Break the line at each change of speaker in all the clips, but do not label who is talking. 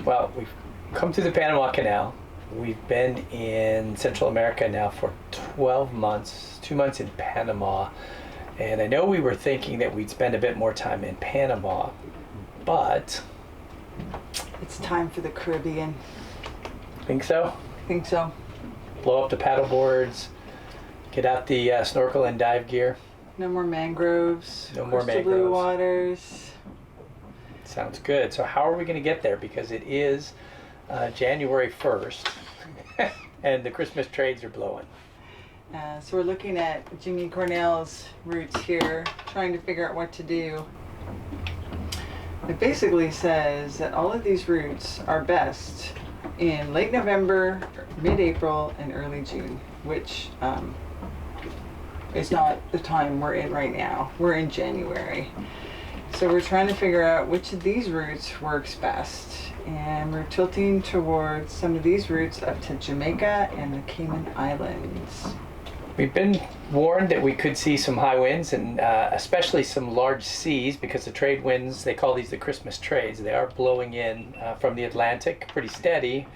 Well, we've come through the Panama Canal. We've been in Central America now for 12 months, 2 months in Panama. And I know we were thinking that we'd spend a bit more time in Panama, but...
It's time for the Caribbean.
Think so?
I think so.
Blow up the paddle boards, get out the snorkel and dive gear.
No more mangroves.
No more
crystal blue waters.
Sounds good. So how are we going to get there? Because it is January 1st and the Christmas trades are blowing.
So we're looking at Jimmy Cornell's routes here, trying to figure out what to do. It basically says that all of these routes are best in late November, mid-April, and early June, which is not the time we're in right now. We're in January. So we're trying to figure out which of these routes works best. And we're tilting towards some of these routes up to Jamaica and the Cayman Islands.
We've been warned that we could see some high winds and especially some large seas because the trade winds, they call these the Christmas trades, they are blowing in from the Atlantic pretty steady.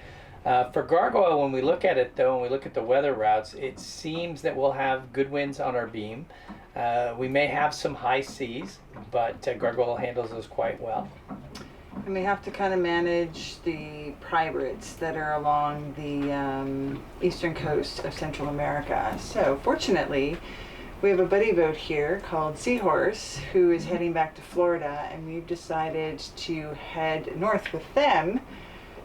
For Gargoyle, when we look at it though, when we look at the weather routes, it seems that we'll have good winds on our beam. We may have some high seas, but Gargoyle handles those quite well.
And we have to kind of manage the pirates that are along the eastern coast of Central America. So fortunately, we have a buddy boat here called Seahorse who is heading back to Florida, and we've decided to head north with them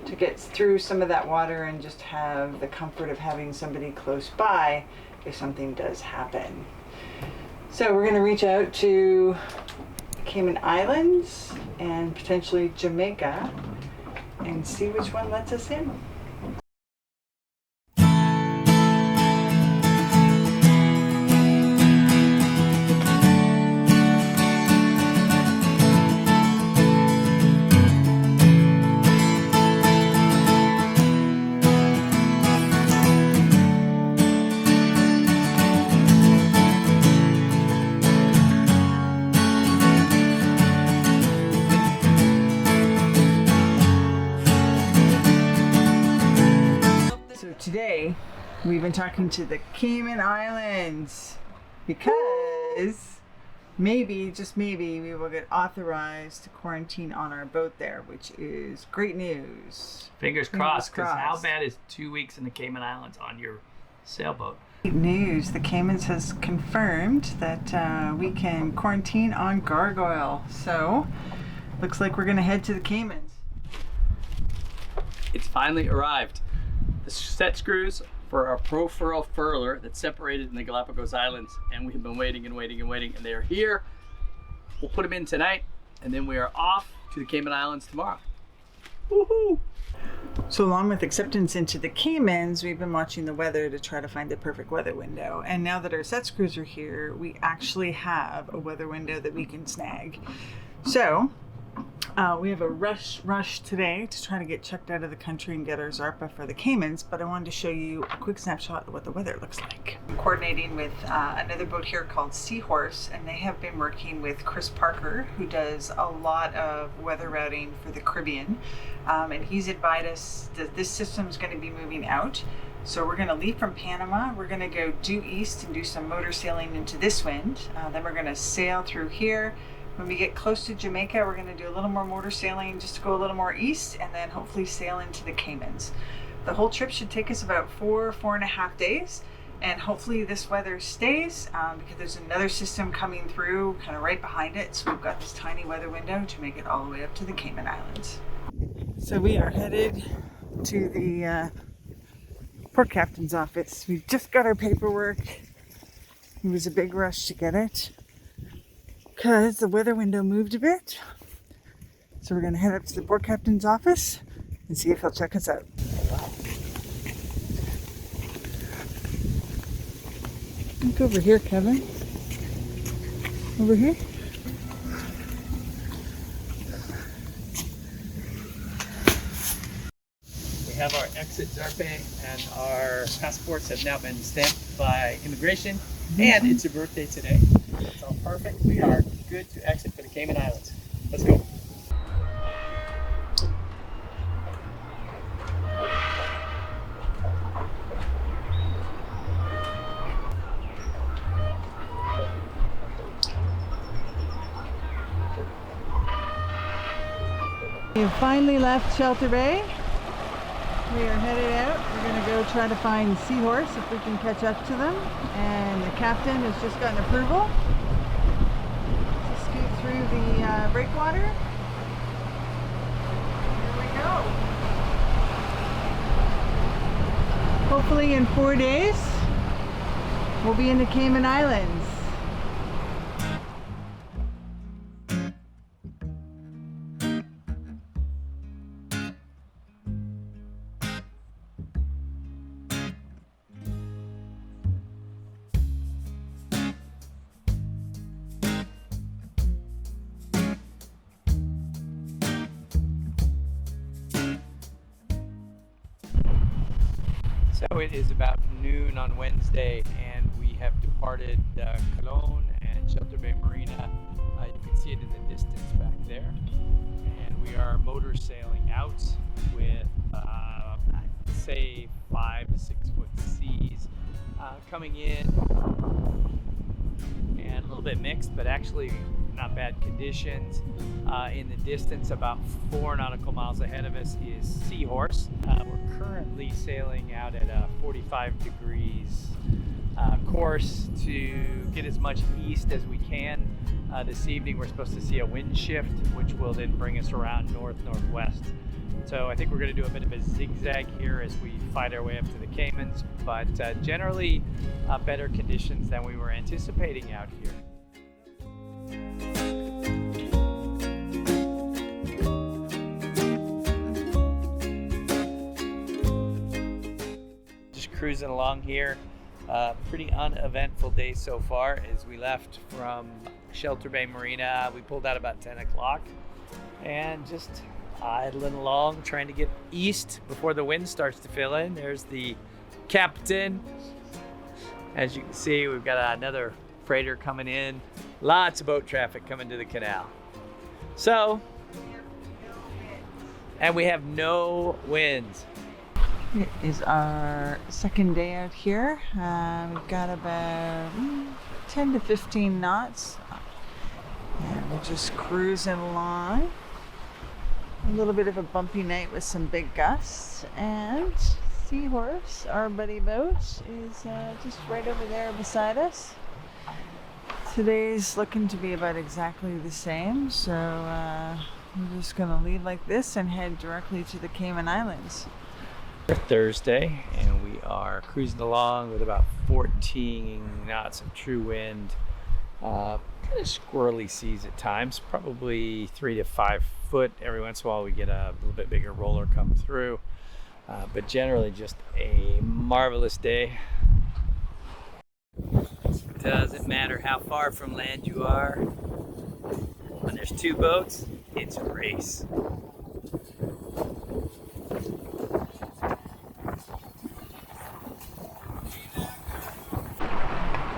to get through some of that water and just have the comfort of having somebody close by if something does happen. So we're going to reach out to Cayman Islands and potentially Jamaica and see which one lets us in. Today, we've been talking to the Cayman Islands because maybe, just maybe, we will get authorized to quarantine on our boat there, which is great news.
Fingers crossed, because how bad is 2 weeks in the Cayman Islands on your sailboat?
Great news. The Caymans has confirmed that we can quarantine on Gargoyle. So, looks like we're going to head to the Caymans.
It's finally arrived. The set screws for our profurl furler that's separated in the Galapagos Islands, and we've been waiting and waiting and waiting, and they're here. We'll put them in tonight, and then we are off to the Cayman Islands tomorrow. Woohoo!
So along with acceptance into the Caymans, we've been watching the weather to try to find the perfect weather window. And now that our set screws are here, we actually have a weather window that we can snag. So we have a rush today to try to get checked out of the country and get our Zarpa for the Caymans, but I wanted to show you a quick snapshot of what the weather looks like. I'm coordinating with another boat here called Seahorse, and they have been working with Chris Parker, who does a lot of weather routing for the Caribbean, and he's advised us that this system is going to be moving out. So we're going to leave from Panama, we're going to go due east and do some motor sailing into this wind, then we're going to sail through here. When we get close to Jamaica, we're going to do a little more motor sailing just to go a little more east, and then hopefully sail into the Caymans. The whole trip should take us about 4.5 days, and hopefully this weather stays because there's another system coming through kind of right behind it. So we've got this tiny weather window to make it all the way up to the Cayman Islands. So we are headed to the port captain's office. We just got our paperwork. It was a big rush to get it because the weather window moved a bit. So we're going to head up to the port captain's office and see if he'll check us out. Look over here, Kevin. Over here.
We have our exit Zarpe, and our passports have now been stamped by immigration, and it's your birthday today. It's all perfect. We are good to exit for the Cayman Islands. Let's go.
We have finally left Shelter Bay. We are headed out. We're going to go try to find Seahorse if we can catch up to them. And the captain has just gotten approval to scoot through the breakwater. Here we go. Hopefully in 4 days, we'll be in the Cayman Islands.
So it is about noon on Wednesday, and we have departed Cologne and Shelter Bay Marina. You can see it in the distance back there. And we are motor sailing out with, I'd say, 5 to 6 foot seas coming in, and a little bit mixed, but actually not bad conditions. In the distance, about 4 nautical miles ahead of us, is Seahorse. We're currently sailing out at a 45 degrees course to get as much east as we can. This evening we're supposed to see a wind shift, which will then bring us around north-northwest. So I think we're going to do a bit of a zigzag here as we fight our way up to the Caymans, but generally better conditions than we were anticipating out here. Cruising along here. Pretty uneventful day so far. As we left from Shelter Bay Marina, we pulled out about 10 o'clock and just idling along, trying to get east before the wind starts to fill in. There's the captain. As you can see, we've got another freighter coming in. Lots of boat traffic coming to the canal. So, and we have no winds.
It is our second day out here. We've got about 10 to 15 knots. And we're just cruising along. A little bit of a bumpy night with some big gusts. And Seahorse, our buddy boat, is just right over there beside us. Today's looking to be about exactly the same. So we're just going to leave like this and head directly to the Cayman Islands.
Thursday, and we are cruising along with about 14 knots of true wind. Kind of squirrely seas at times, probably 3 to 5 foot. Every once in a while we get a little bit bigger roller come through, but generally just a marvelous day. Doesn't matter how far from land you are. When there's 2 boats, it's a race.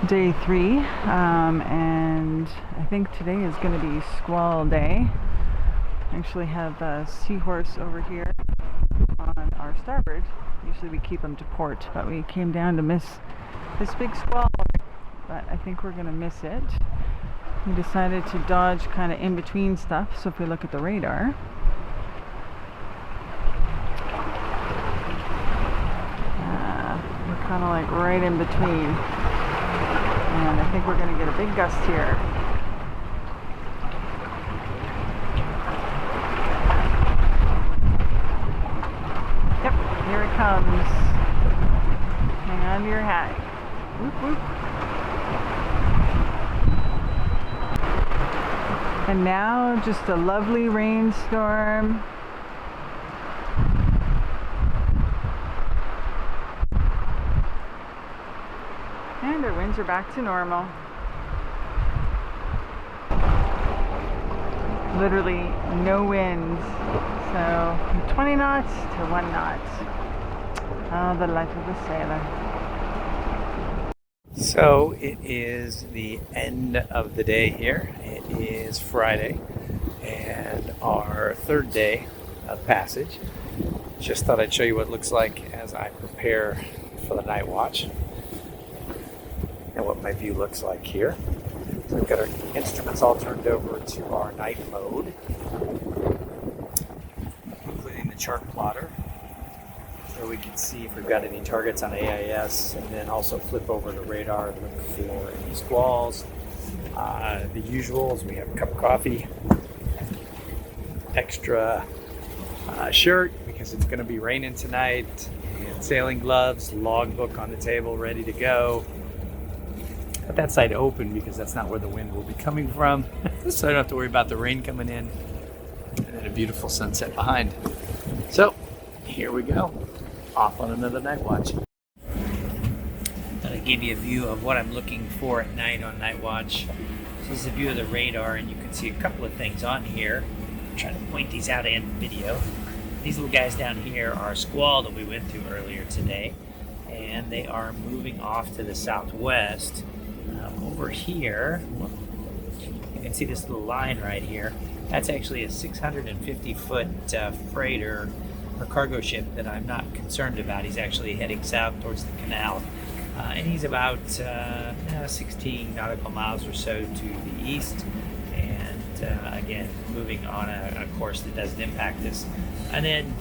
Day 3, and I think today is going to be squall day. I actually have a Seahorse over here on our starboard. Usually we keep them to port, but we came down to miss this big squall, but I think we're going to miss it. We decided to dodge kind of in between stuff, so if we look at the radar, we're kind of like right in between. And I think we're going to get a big gust here. Yep, here it comes. Hang on to your hat. Whoop, whoop. And now just a lovely rainstorm. And our winds are back to normal. Literally no winds. So from 20 knots to 1 knot. Oh, the life of a sailor.
So it is the end of the day here. It is Friday and our 3rd day of passage. Just thought I'd show you what it looks like as I prepare for the night watch and what my view looks like here. So we've got our instruments all turned over to our night mode.
chart plotter so we can see if we've got any targets on AIS, and then also flip over to radar and look for any squalls. The usuals, we have a cup of coffee, extra shirt because it's going to be raining tonight, and sailing gloves, logbook on the table ready to go. Got that side open because that's not where the wind will be coming from, so I don't have to worry about the rain coming in, and then a beautiful sunset behind. So here we go, off on another night watch. Thought I'd give you a view of what I'm looking for at night on night watch. So this is a view of the radar, and you can see a couple of things on here. I'm trying to point these out in video. These little guys down here are a squall that we went through earlier today, and they are moving off to the southwest. Over here, you can see this little line right here. That's actually a 650-foot freighter or cargo ship that I'm not concerned about. He's actually heading south towards the canal, and he's about 16 nautical miles or so to the east, and again, moving on a course that doesn't impact us. And then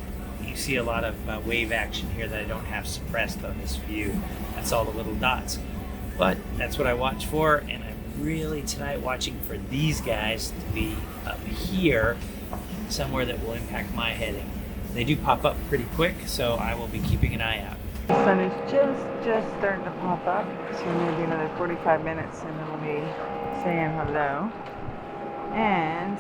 you see a lot of wave action here that I don't have suppressed on this view. That's all the little dots. But that's what I watch for, and I'm really tonight watching for these guys to be up here, somewhere that will impact my heading. They do pop up pretty quick, so I will be keeping an eye out.
The sun is just starting to pop up, so maybe another 45 minutes and it'll be saying hello. And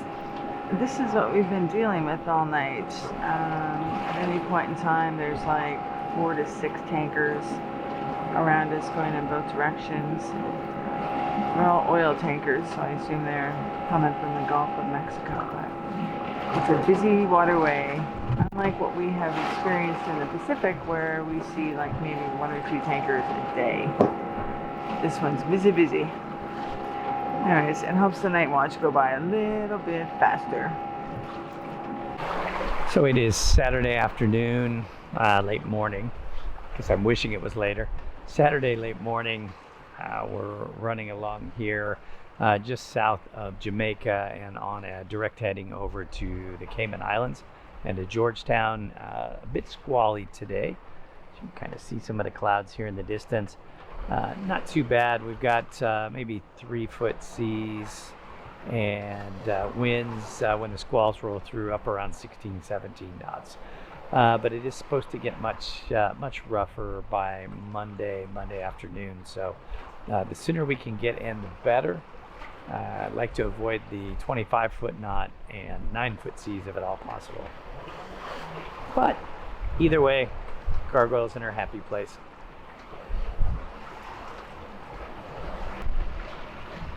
this is what we've been dealing with all night. At any point in time, there's like 4 to 6 tankers around us going in both directions. They're all oil tankers, so I assume they're coming from the Gulf of Mexico. But it's a busy waterway, unlike what we have experienced in the Pacific, where we see like maybe 1 or 2 tankers a day. This one's busy. Anyways, it helps the night watch go by a little bit faster.
So it is Saturday afternoon, late morning, because I'm wishing it was later. Saturday late morning, we're running along here just south of Jamaica and on a direct heading over to the Cayman Islands and to Georgetown. A bit squally today. You can kind of see some of the clouds here in the distance. Not too bad. We've got maybe 3-foot seas and winds when the squalls roll through up around 16, 17 knots. But it is supposed to get much rougher by Monday afternoon. So the sooner we can get in, the better. I'd like to avoid the 25-foot knot and 9-foot seas if at all possible. But either way, Gargoyle's in her happy place.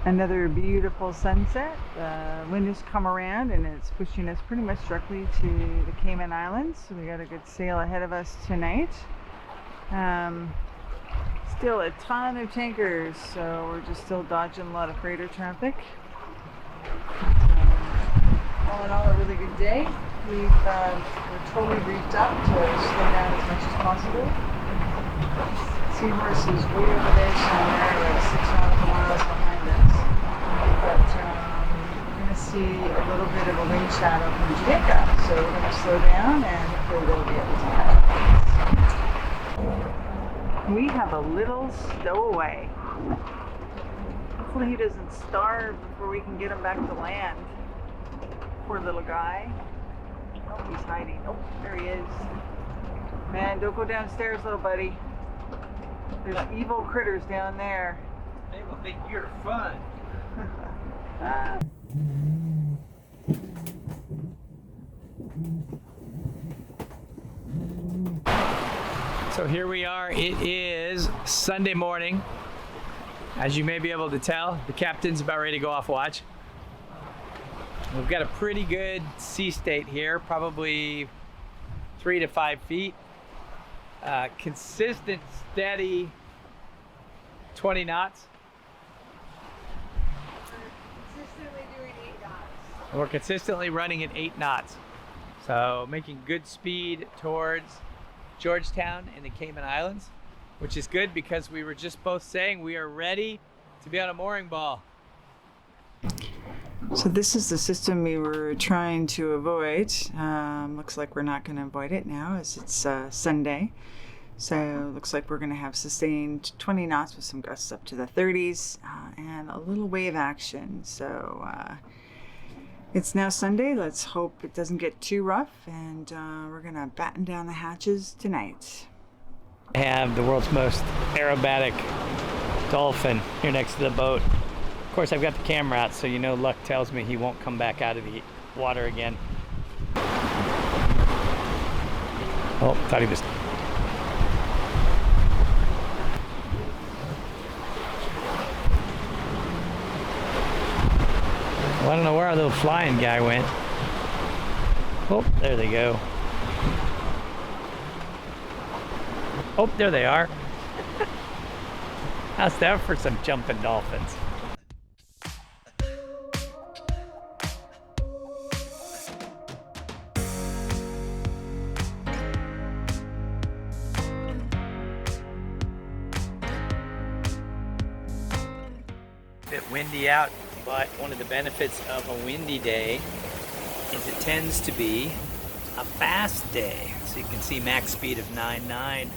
Another beautiful sunset. The wind has come around and it's pushing us pretty much directly to the Cayman Islands. So we got a good sail ahead of us tonight. Still a ton of tankers, so we're just still dodging a lot of freighter traffic. All in all, a really good day. We're totally reefed up to slow down as much as possible. Seahorse is way over there somewhere, about 6 nautical miles behind us. But we're going to see a little bit of a wind shadow from Jamaica, so we're going to slow down and hopefully they'll be able to catch up. We have a little stowaway. Hopefully he doesn't starve before we can get him back to land. Poor little guy. Oh, he's hiding. Oh, there he is. Man, don't go downstairs, little buddy. There's evil critters down there.
They will think you're fun. So here we are. It is Sunday morning. As you may be able to tell, the captain's about ready to go off watch. We've got a pretty good sea state here, probably 3 to 5 feet. Consistent, steady 20 knots.
Consistently doing 8 knots.
We're consistently running at 8 knots. So making good speed towards Georgetown and the Cayman Islands, which is good because we were just both saying we are ready to be on a mooring ball.
So this is the system we were trying to avoid. Looks like we're not going to avoid it now as it's Sunday. So looks like we're going to have sustained 20 knots with some gusts up to the 30s and a little wave action. So it's now Sunday. Let's hope it doesn't get too rough, and we're going to batten down the hatches tonight.
I have the world's most aerobatic dolphin here next to the boat. Of course, I've got the camera out, so luck tells me he won't come back out of the water again. Oh, thought he was. Well, I don't know where our little flying guy went. Oh, there they go. Oh, there they are. How's that for some jumping dolphins? A bit windy out, but one of the benefits of a windy day is it tends to be a fast day. So you can see max speed of 9.9.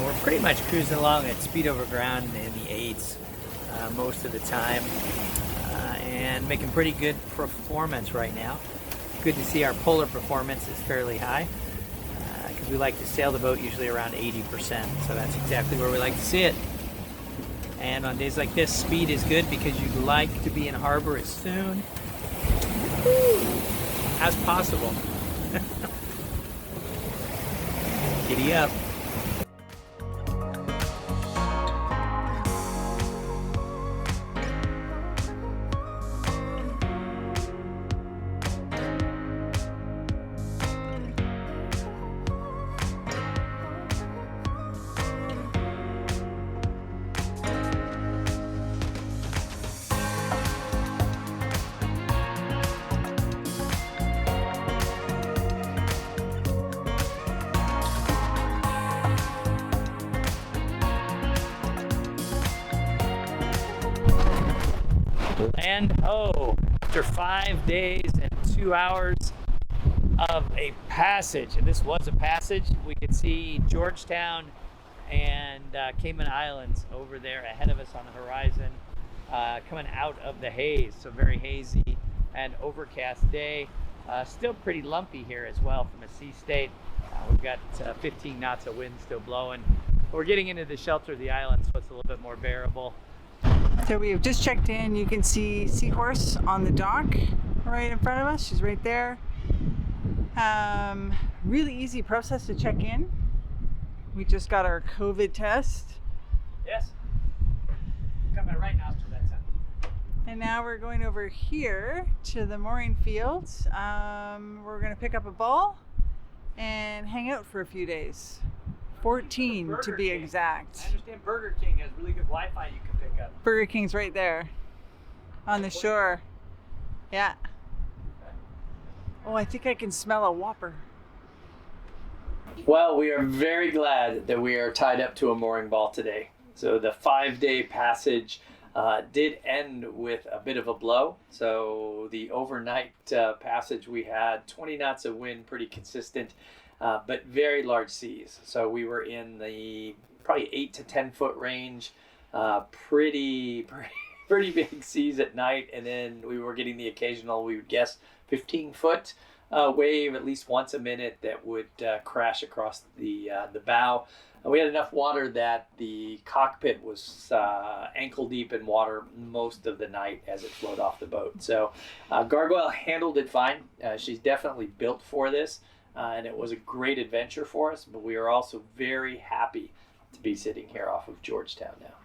We're pretty much cruising along at speed over ground in the 8s most of the time, and making pretty good performance right now. Good to see our polar performance is fairly high, because we like to sail the boat usually around 80%, so that's exactly where we like to see it. And on days like this, speed is good because you'd like to be in harbor as soon as possible. Giddy up. Land ho! After 5 days and 2 hours of a passage, and this was a passage, we could see Georgetown and Cayman Islands over there ahead of us on the horizon, coming out of the haze. So very hazy and overcast day. Still pretty lumpy here as well from a sea state. We've got 15 knots of wind still blowing. But we're getting into the shelter of the island, so it's a little bit more bearable.
So we have just checked in. You can see Seahorse on the dock right in front of us. She's right there. Really easy process to check in. We just got our COVID test.
Yes. Coming right now to that time.
And now we're going over here to the mooring fields. We're going to pick up a ball and hang out for a few days. 14 to be exact.
I understand Burger King has really good Wi-Fi you can pick up.
Burger King's right there on the shore. Yeah. Oh, I think I can smell a Whopper.
Well, we are very glad that we are tied up to a mooring ball today. So the 5-day passage did end with a bit of a blow. So the overnight passage, we had 20 knots of wind, pretty consistent, but very large seas. So we were in the probably 8 to 10 foot range, pretty big seas at night. And then we were getting the occasional, we would guess, 15 foot wave at least once a minute that would crash across the bow. We had enough water that the cockpit was ankle deep in water most of the night as it flowed off the boat. So Gargoyle handled it fine. She's definitely built for this, and it was a great adventure for us, but we are also very happy to be sitting here off of Georgetown now.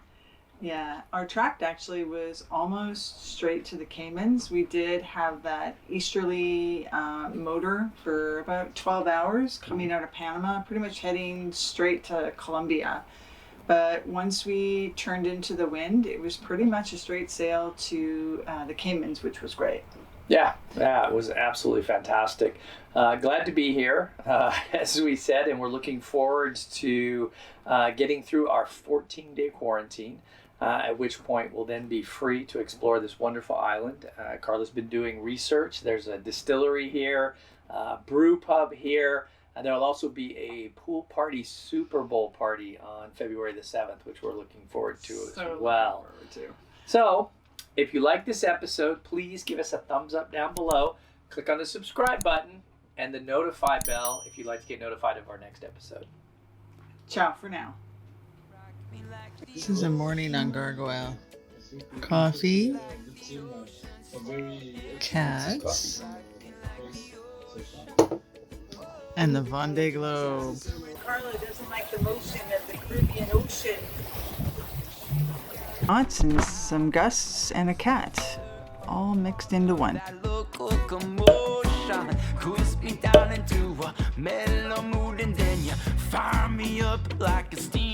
Yeah, our tract actually was almost straight to the Caymans. We did have that easterly motor for about 12 hours coming out of Panama, pretty much heading straight to Colombia. But once we turned into the wind, it was pretty much a straight sail to the Caymans, which was great.
Yeah, it was absolutely fantastic. Glad to be here, as we said, and we're looking forward to getting through our 14-day quarantine. at which point we'll then be free to explore this wonderful island. Carla's been doing research. There's a distillery here, brew pub here, and there'll also be a pool party Super Bowl party on February the 7th, which we're looking forward to as well. So, if you like this episode, please give us a thumbs up down below. Click on the subscribe button and the notify bell if you'd like to get notified of our next episode.
Ciao for now. This is a morning on Gargoyle. Coffee, cats, and the Vendée Globe. Carla doesn't like the motion of the Caribbean Ocean. Knots and some gusts and a cat, all mixed into one. Cruise me down into a mellow mood, and then you fire me up like a steam.